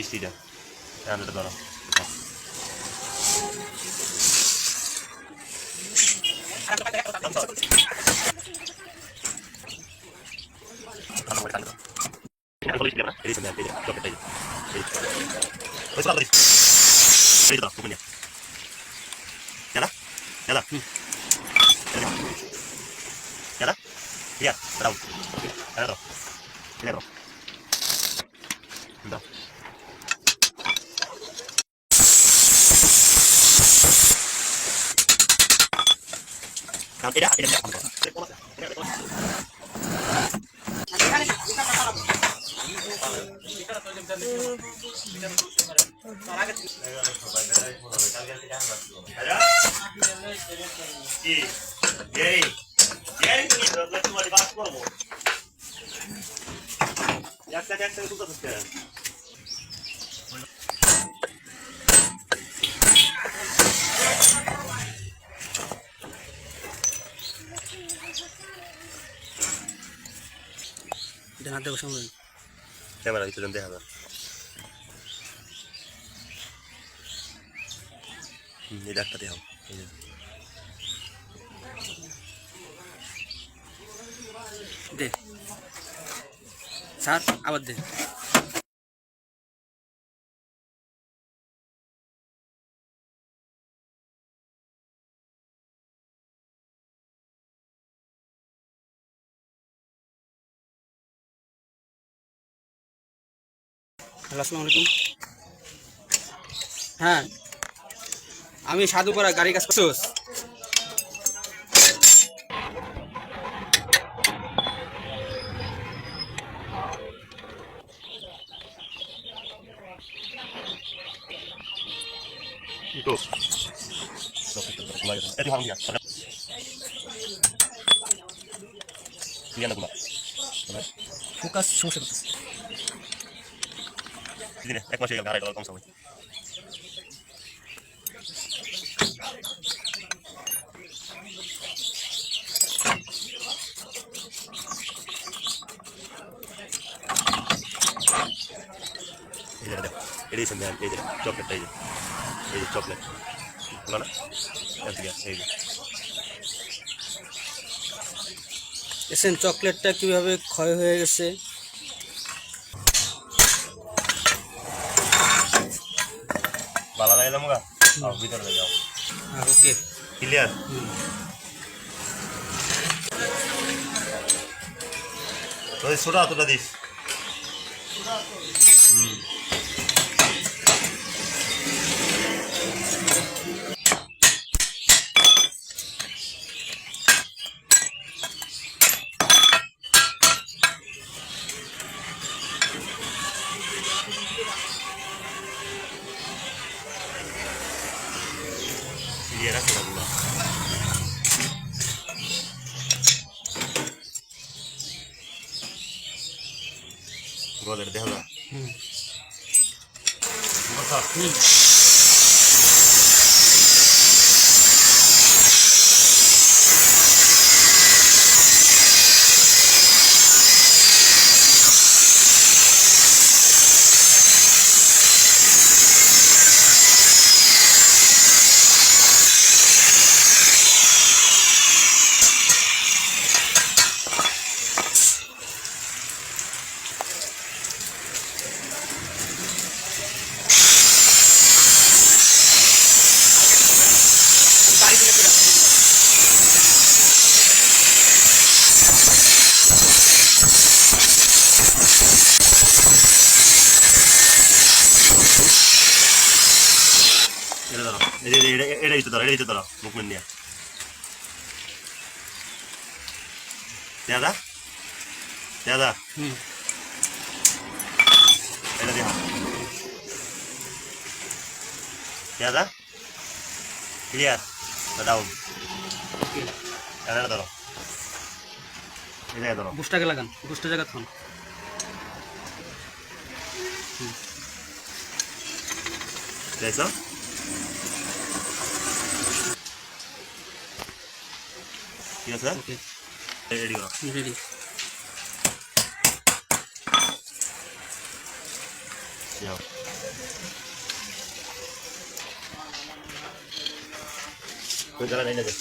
মিষ্টিটা এটা ধরো Iya, tahu. Ada tuh. Ini tuh. Bentar. Yang tidak. হাতে বসে ক্যামেরা দিতে দেন দেখা এই ডাক্তার দেখাও দে স্যার আবার দে আসসালামু আলাইকুম। হ্যাঁ আমি সাধুপাড়া গাড়ি কাজ করছিস itu itu harus ya ini ada gula focus সমস্যা ini deh ek masih yang hari kalau kamu sama ini ada ini sembilan ini coklat aja ini coklat mana yang tiga ini এসেন চকলেটটা কিভাবে ক্ষয় হয়ে গেছে বালা লাগাইলাম গা আর ভিতরে লয়ে যাও ওকে ক্লিয়ার তো সোডা তোটা দিস Iya kan sudah gula. Gua dari deh lah. Besar. Era itu tara, mukminnya. Tiada? Tiada. Era dia. Tiada? Lihat, daun. ওকে Era tara. Ini tara. বুশটাকে লাগান বুশটা জায়গা থাম Eso? ঠিক আছে ওকে রেডি করো রেডি যাও তুই দাঁড়া নেই না দে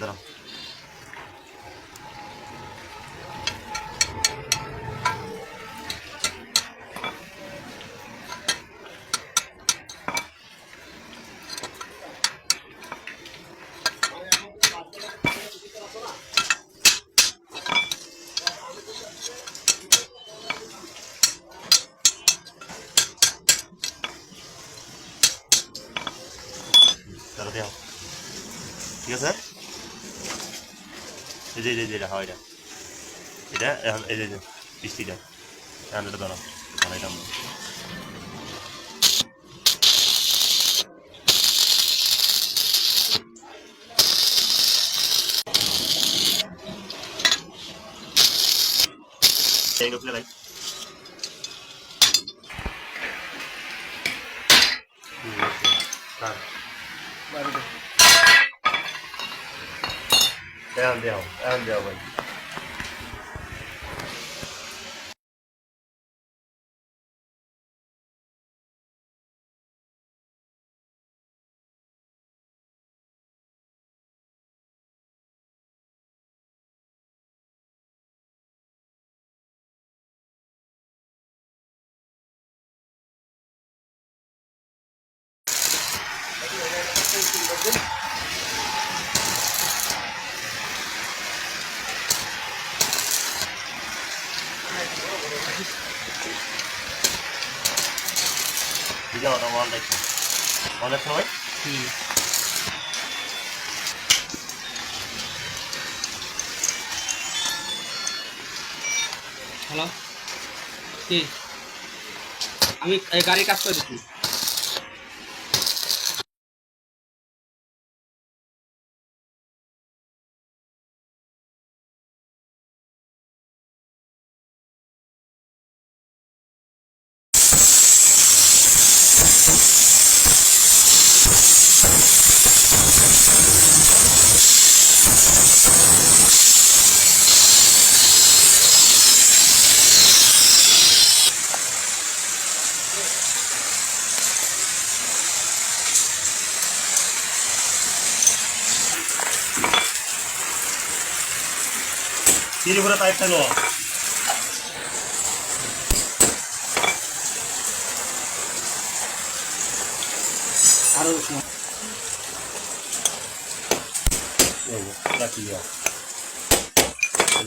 দাঁড়া দাঁড়া দেও ঠিক আছে এই যে এটা হয় এটা এখন এই যে বৃষ্টিটা এখন এটা দাঁড়াও এটা আমরা Đây được đây. Em đeo vậy. Video nó ngon đấy. Ngon đấy thôi. Hello কি আমি এই গাড়ির কাজ করে দিচ্ছি Tiribura type लो আরো राखी लिया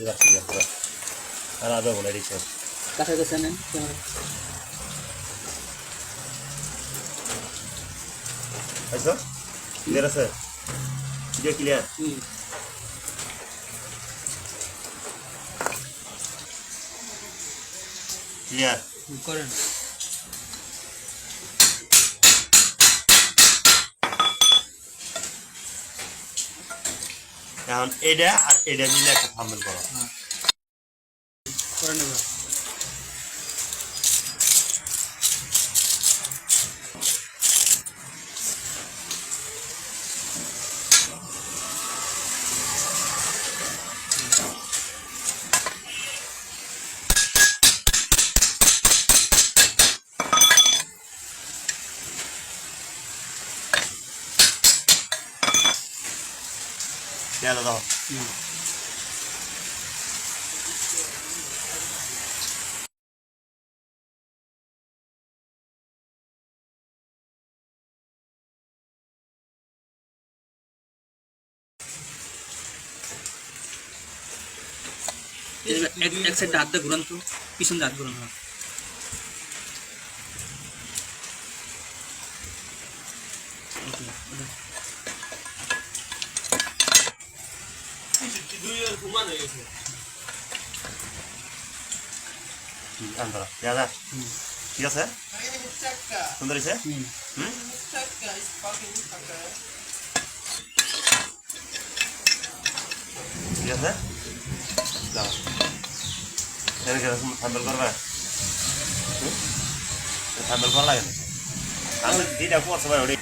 राखी लिया पूरा আর আদা বলে দিছে কাছে কাছে নেন ক্যামেরা আচ্ছা ক্লিয়ার আছে ভিডিও ক্লিয়ার ক্লিয়ার করেন এখন এটা আর এটা মিলে একটা থাম্বনেল করো করে নেব Ya lo daw. এক সাইড হাত দিয়ে ঘুরান তো পিছন দিয়ে হাত ঘুরান Antara. Ya dah. ঠিক আছে সুন্দর হয়েছে ঠিক আছে দাও এর হ্যান্ডেল করবে হ্যান্ডেল ভালো লাগে না আমি যেটা করছে ভাই ওটাই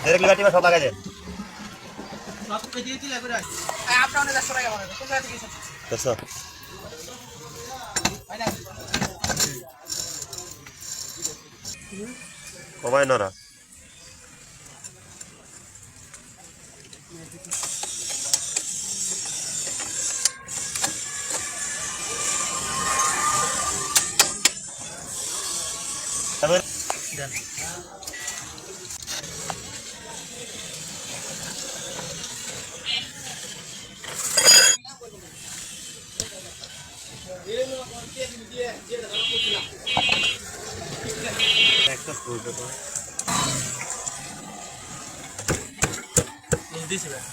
ডাইরেক্টলি গাড়ি সব লাগাই দেন দেখছো কমাই নরা তারপর একটা ফুল তো দিছি ভাই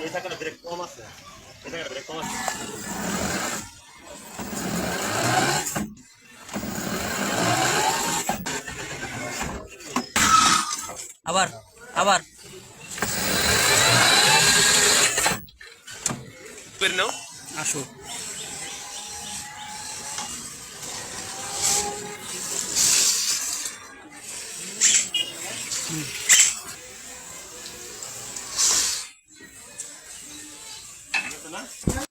এটা কেন ব্রেক কম আছে এটা কেন ব্রেক কম আছে আবার আবার বের নাও আসো